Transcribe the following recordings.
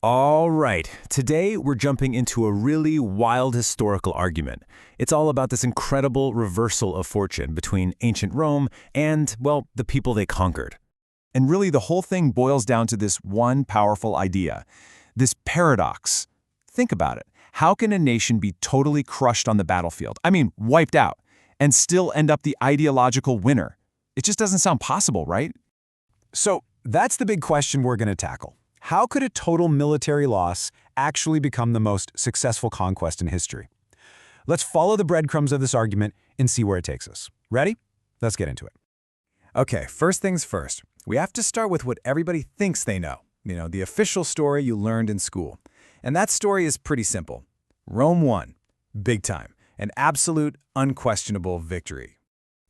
All right, today we're jumping into a really wild historical argument. It's all about this incredible reversal of fortune between ancient Rome and, well, the people they conquered. And really, the whole thing boils down to this one powerful idea, this paradox. Think about it. How can a nation be totally crushed on the battlefield, wiped out, and still end up the ideological winner? It just doesn't sound possible, right? So that's the big question we're going to tackle. How could a total military loss actually become the most successful conquest in history? Let's follow the breadcrumbs of this argument and see where it takes us. Ready? Let's get into it. Okay, first things first. We have to start with what everybody thinks they know. The official story you learned in school. And that story is pretty simple. Rome won. Big time. An absolute, unquestionable victory.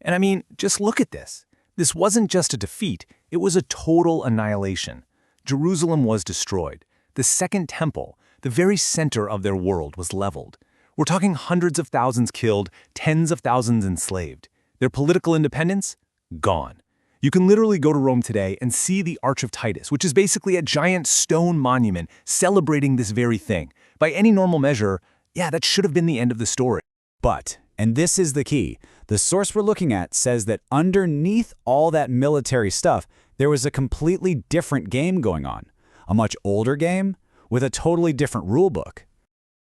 And just look at this. This wasn't just a defeat, it was a total annihilation. Jerusalem was destroyed. The Second Temple, the very center of their world, was leveled. We're talking hundreds of thousands killed, tens of thousands enslaved. Their political independence? Gone. You can literally go to Rome today and see the Arch of Titus, which is basically a giant stone monument celebrating this very thing. By any normal measure, that should have been the end of the story. But, and this is the key, the source we're looking at says that underneath all that military stuff, there was a completely different game going on. A much older game with a totally different rulebook.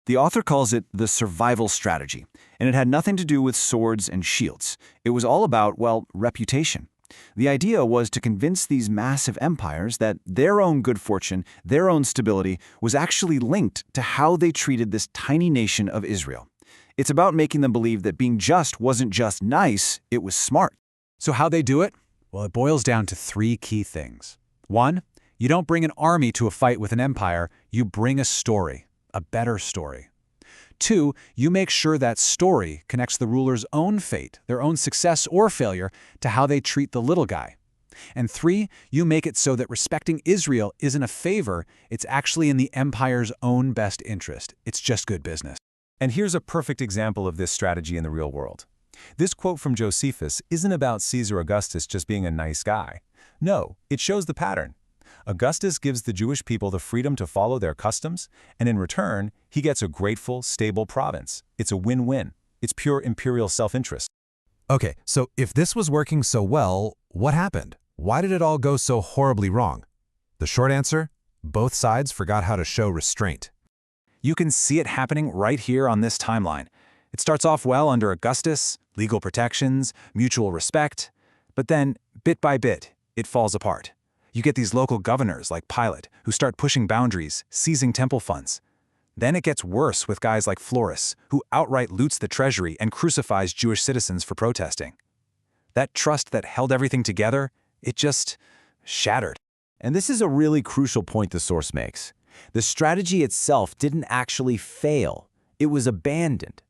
The author calls it the survival strategy, and it had nothing to do with swords and shields. It was all about, reputation. The idea was to convince these massive empires that their own good fortune, their own stability, was actually linked to how they treated this tiny nation of Israel. It's about making them believe that being just wasn't just nice, it was smart. So how they do it? Well, it boils down to three key things. One, you don't bring an army to a fight with an empire, you bring a story, a better story. Two, you make sure that story connects the ruler's own fate, their own success or failure, to how they treat the little guy. And three, you make it so that respecting Israel isn't a favor, it's actually in the empire's own best interest. It's just good business. And here's a perfect example of this strategy in the real world. This quote from Josephus isn't about Caesar Augustus just being a nice guy. No, it shows the pattern. Augustus gives the Jewish people the freedom to follow their customs, and in return, he gets a grateful, stable province. It's a win-win. It's pure imperial self-interest. Okay, so if this was working so well, what happened? Why did it all go so horribly wrong? The short answer? Both sides forgot how to show restraint. You can see it happening right here on this timeline. It starts off well under Augustus, legal protections, mutual respect, but then, bit by bit, it falls apart. You get these local governors like Pilate who start pushing boundaries, seizing temple funds. Then it gets worse with guys like Florus, who outright loots the treasury and crucifies Jewish citizens for protesting. That trust that held everything together, it just shattered. And this is a really crucial point the source makes. The strategy itself didn't actually fail. It was abandoned.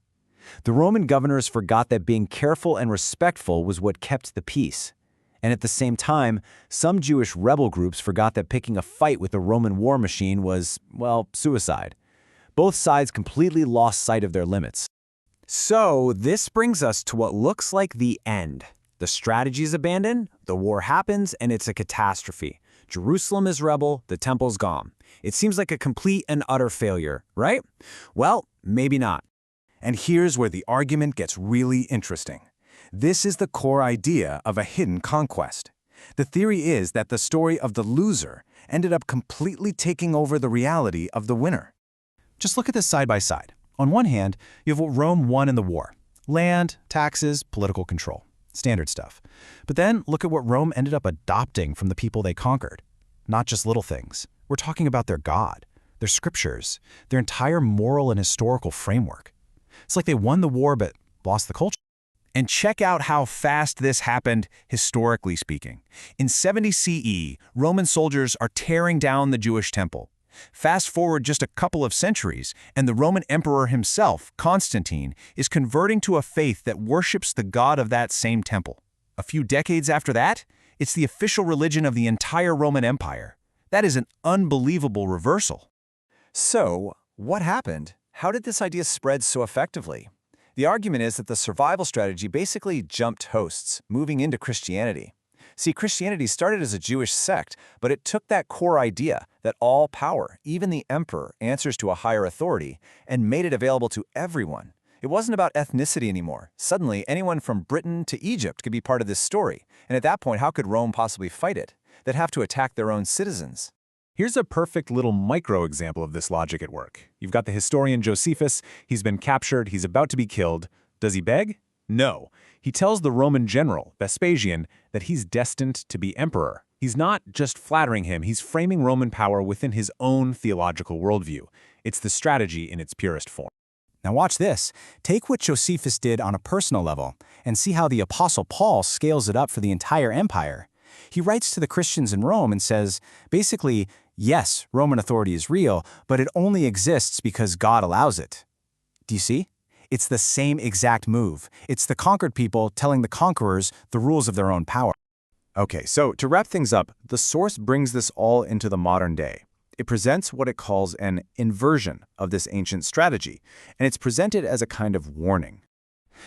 The Roman governors forgot that being careful and respectful was what kept the peace. And at the same time, some Jewish rebel groups forgot that picking a fight with the Roman war machine was, suicide. Both sides completely lost sight of their limits. So this brings us to what looks like the end. The strategy is abandoned, the war happens, and it's a catastrophe. Jerusalem is rebel, the temple's gone. It seems like a complete and utter failure, right? Well, maybe not. And here's where the argument gets really interesting. This is the core idea of a hidden conquest. The theory is that the story of the loser ended up completely taking over the reality of the winner. Just look at this side by side. On one hand, you have what Rome won in the war. Land, taxes, political control. Standard stuff. But then look at what Rome ended up adopting from the people they conquered. Not just little things. We're talking about their God, their scriptures, their entire moral and historical framework. It's like they won the war but lost the culture. And check out how fast this happened, historically speaking. In 70 CE, Roman soldiers are tearing down the Jewish temple. Fast forward just a couple of centuries, and the Roman emperor himself, Constantine, is converting to a faith that worships the God of that same temple. A few decades after that, it's the official religion of the entire Roman Empire. That is an unbelievable reversal. So, what happened? How did this idea spread so effectively? The argument is that the survival strategy basically jumped hosts, moving into Christianity. See, Christianity started as a Jewish sect, but it took that core idea that all power, even the emperor, answers to a higher authority, and made it available to everyone. It wasn't about ethnicity anymore. Suddenly, anyone from Britain to Egypt could be part of this story. And at that point, how could Rome possibly fight it? They'd have to attack their own citizens. Here's a perfect little micro example of this logic at work. You've got the historian Josephus. He's been captured. He's about to be killed. Does he beg? No. He tells the Roman general, Vespasian, that he's destined to be emperor. He's not just flattering him. He's framing Roman power within his own theological worldview. It's the strategy in its purest form. Now watch this. Take what Josephus did on a personal level and see how the Apostle Paul scales it up for the entire empire. He writes to the Christians in Rome and says, basically, yes, Roman authority is real, but it only exists because God allows it. Do you see? It's the same exact move. It's the conquered people telling the conquerors the rules of their own power. Okay, so to wrap things up, the source brings this all into the modern day. It presents what it calls an inversion of this ancient strategy, and it's presented as a kind of warning.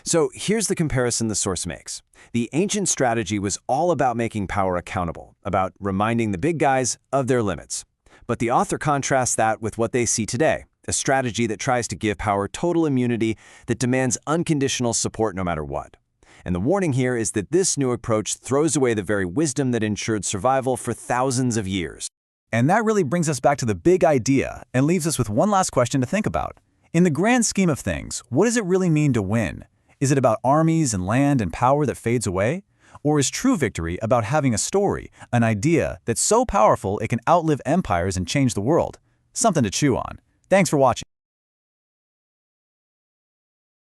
So here's the comparison the source makes. The ancient strategy was all about making power accountable, about reminding the big guys of their limits. But the author contrasts that with what they see today, a strategy that tries to give power total immunity, that demands unconditional support no matter what. And the warning here is that this new approach throws away the very wisdom that ensured survival for thousands of years. And that really brings us back to the big idea and leaves us with one last question to think about. In the grand scheme of things, what does it really mean to win? Is it about armies and land and power that fades away? Or is true victory about having a story, an idea that's so powerful it can outlive empires and change the world? Something to chew on. Thanks for watching.